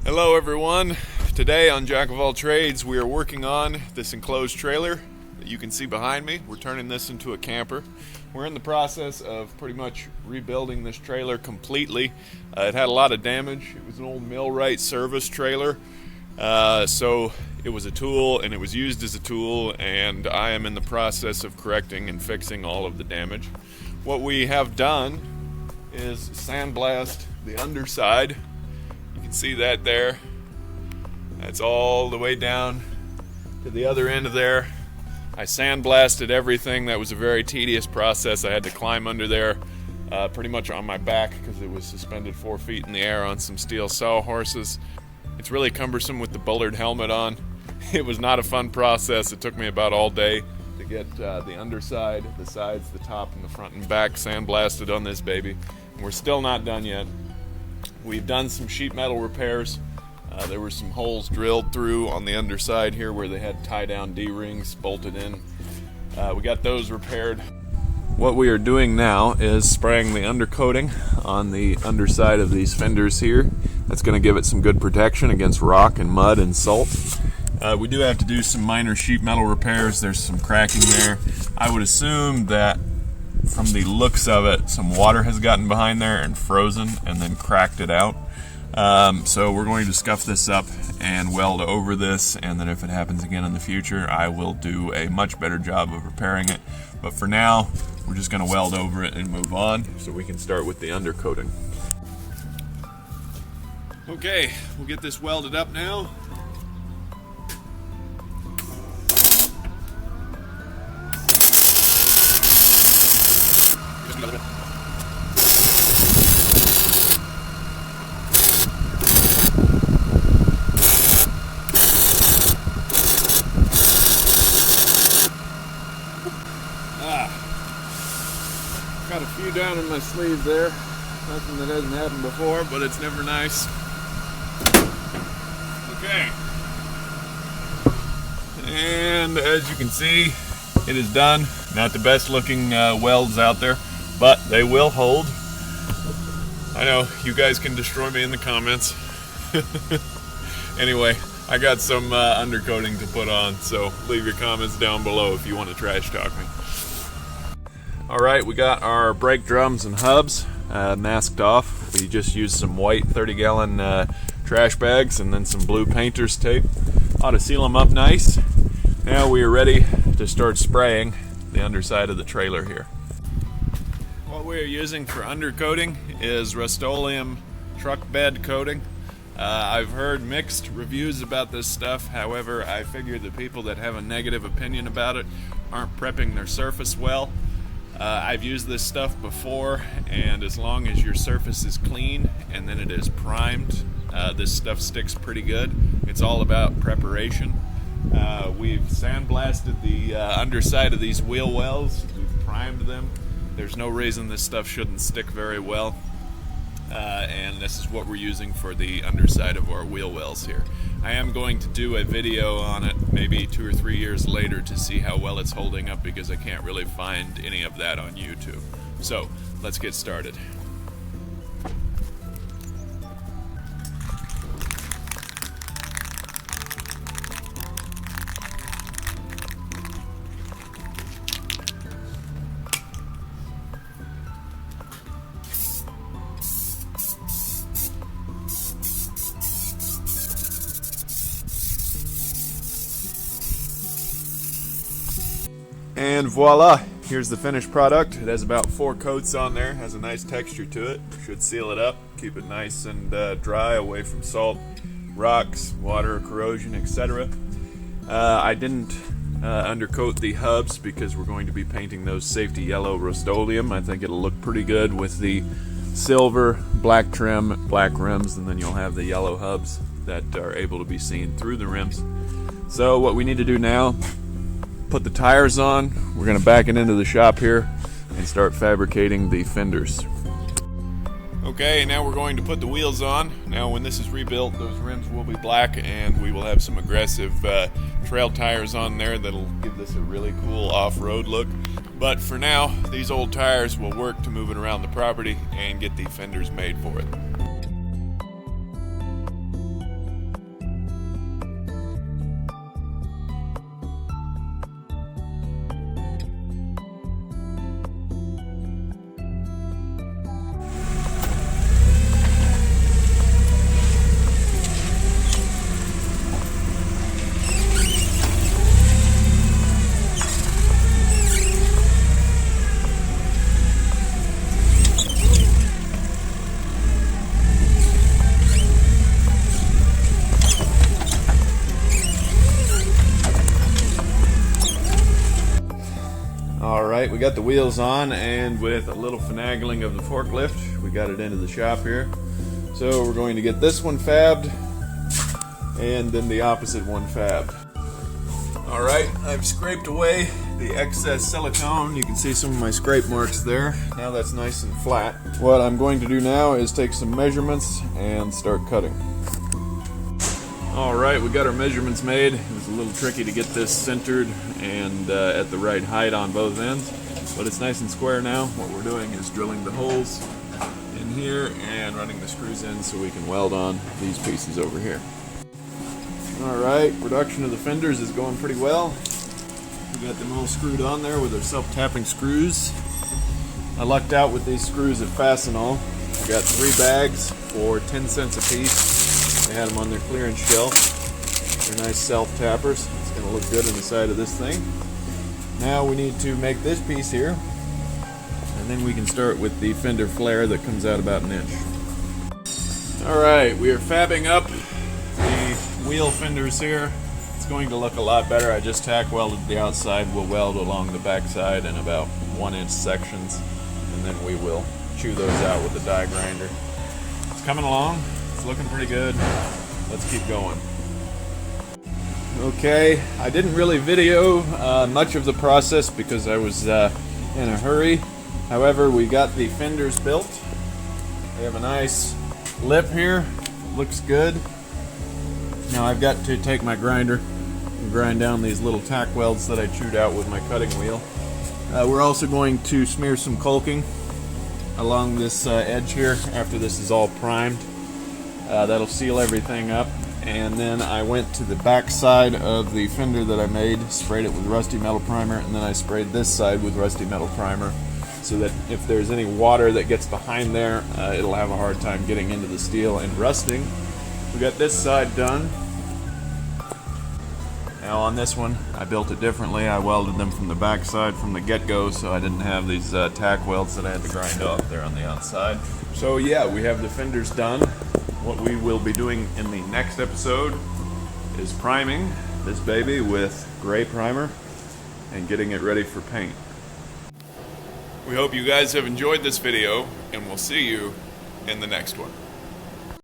Hello everyone. Today on Jack of All Trades we are working on this enclosed trailer that you can see behind me. We're turning this into a camper. We're in the process of pretty much rebuilding this trailer completely. It had a lot of damage. It was an old millwright service trailer. So it was a tool and it was used as a tool, and I am in the process of correcting and fixing all of the damage. What we have done is sandblast the underside. You can see that there. That's all the way down to the other end of there. I sandblasted everything. That was a very tedious process. I had to climb under there pretty much on my back because it was suspended 4 feet in the air on some steel sawhorses. It's really cumbersome with the Bullard helmet on. It was not a fun process. It took me about all day to get the underside, the sides, the top, and the front and back sandblasted on this baby. And we're still not done yet. We've done some sheet metal repairs. There were some holes drilled through on the underside here where they had tie-down D-rings bolted in. We got those repaired. What we are doing now is spraying the undercoating on the underside of these fenders here. That's going to give it some good protection against rock and mud and salt. We do have to do some minor sheet metal repairs. There's some cracking there. I would assume that from the looks of it, some water has gotten behind there and frozen and then cracked it out. So we're going to scuff this up and weld over this, and then if it happens again in the future, I will do a much better job of repairing it. But for now, we're just going to weld over it and move on so we can start with the undercoating. Okay, we'll get this welded up now. Got a few down in my sleeve there. Nothing that hasn't happened before, but it's never nice. Okay. And as you can see, it is done. Not the best looking welds out there, but they will hold. I know, you guys can destroy me in the comments. Anyway, I got some undercoating to put on, so leave your comments down below if you want to trash talk me. Alright, we got our brake drums and hubs masked off. We just used some white 30-gallon trash bags and then some blue painter's tape. Ought to seal them up nice. Now we are ready to start spraying the underside of the trailer here. What we are using for undercoating is Rust-Oleum truck bed coating. I've heard mixed reviews about this stuff. However, I figure the people that have a negative opinion about it aren't prepping their surface well. I've used this stuff before, and as long as your surface is clean and then it is primed, this stuff sticks pretty good. It's all about preparation. We've sandblasted the underside of these wheel wells. We've primed them. There's no reason this stuff shouldn't stick very well. And this is what we're using for the underside of our wheel wells here. I am going to do a video on it maybe 2 or 3 years later to see how well it's holding up, because I can't really find any of that on YouTube. So let's get started. And voila, here's the finished product. It has about 4 coats on there, has a nice texture to it. Should seal it up, keep it nice and dry, away from salt, rocks, water, corrosion, etc. I didn't undercoat the hubs because we're going to be painting those safety yellow Rust-Oleum. I think it'll look pretty good with the silver, black trim, black rims, and then you'll have the yellow hubs that are able to be seen through the rims. So what we need to do now, put the tires on. We're going to back it into the shop here and start fabricating the fenders. Okay, now we're going to put the wheels on. Now when this is rebuilt, those rims will be black and we will have some aggressive trail tires on there that'll give this a really cool off-road look. But for now, these old tires will work to move it around the property and get the fenders made for it. Alright, we got the wheels on, and with a little finagling of the forklift, we got it into the shop here. So we're going to get this one fabbed, and then the opposite one fabbed. Alright, I've scraped away the excess silicone. You can see some of my scrape marks there. Now that's nice and flat. What I'm going to do now is take some measurements and start cutting. Alright, we got our measurements made. It was a little tricky to get this centered and at the right height on both ends, but it's nice and square now. What we're doing is drilling the holes in here and running the screws in so we can weld on these pieces over here. Alright, production of the fenders is going pretty well. We got them all screwed on there with our self-tapping screws. I lucked out with these screws at Fastenal. I got 3 bags for 10 cents a piece. They had them on their clearance shelf. They're nice self-tappers. It's going to look good on the side of this thing. Now we need to make this piece here, and then we can start with the fender flare that comes out about an inch. Alright, we are fabbing up the wheel fenders here. It's going to look a lot better. I just tack welded the outside. We'll weld along the back side in about 1-inch sections, and then we will chew those out with a die grinder. It's coming along. It's looking pretty good. Let's keep going. Okay, I didn't really video much of the process because I was in a hurry. However, we got the fenders built. They have a nice lip here. Looks good. Now I've got to take my grinder and grind down these little tack welds that I chewed out with my cutting wheel. We're also going to smear some caulking along this edge here after this is all primed. That'll seal everything up. And then I went to the back side of the fender that I made, sprayed it with rusty metal primer, and then I sprayed this side with rusty metal primer so that if there's any water that gets behind there, it'll have a hard time getting into the steel and rusting. We got this side done. Now on this one, I built it differently. I welded them from the back side from the get-go, so I didn't have these tack welds that I had to grind off there on the outside. So yeah, we have the fenders done. What we will be doing in the next episode is priming this baby with gray primer and getting it ready for paint. We hope you guys have enjoyed this video, and we'll see you in the next one.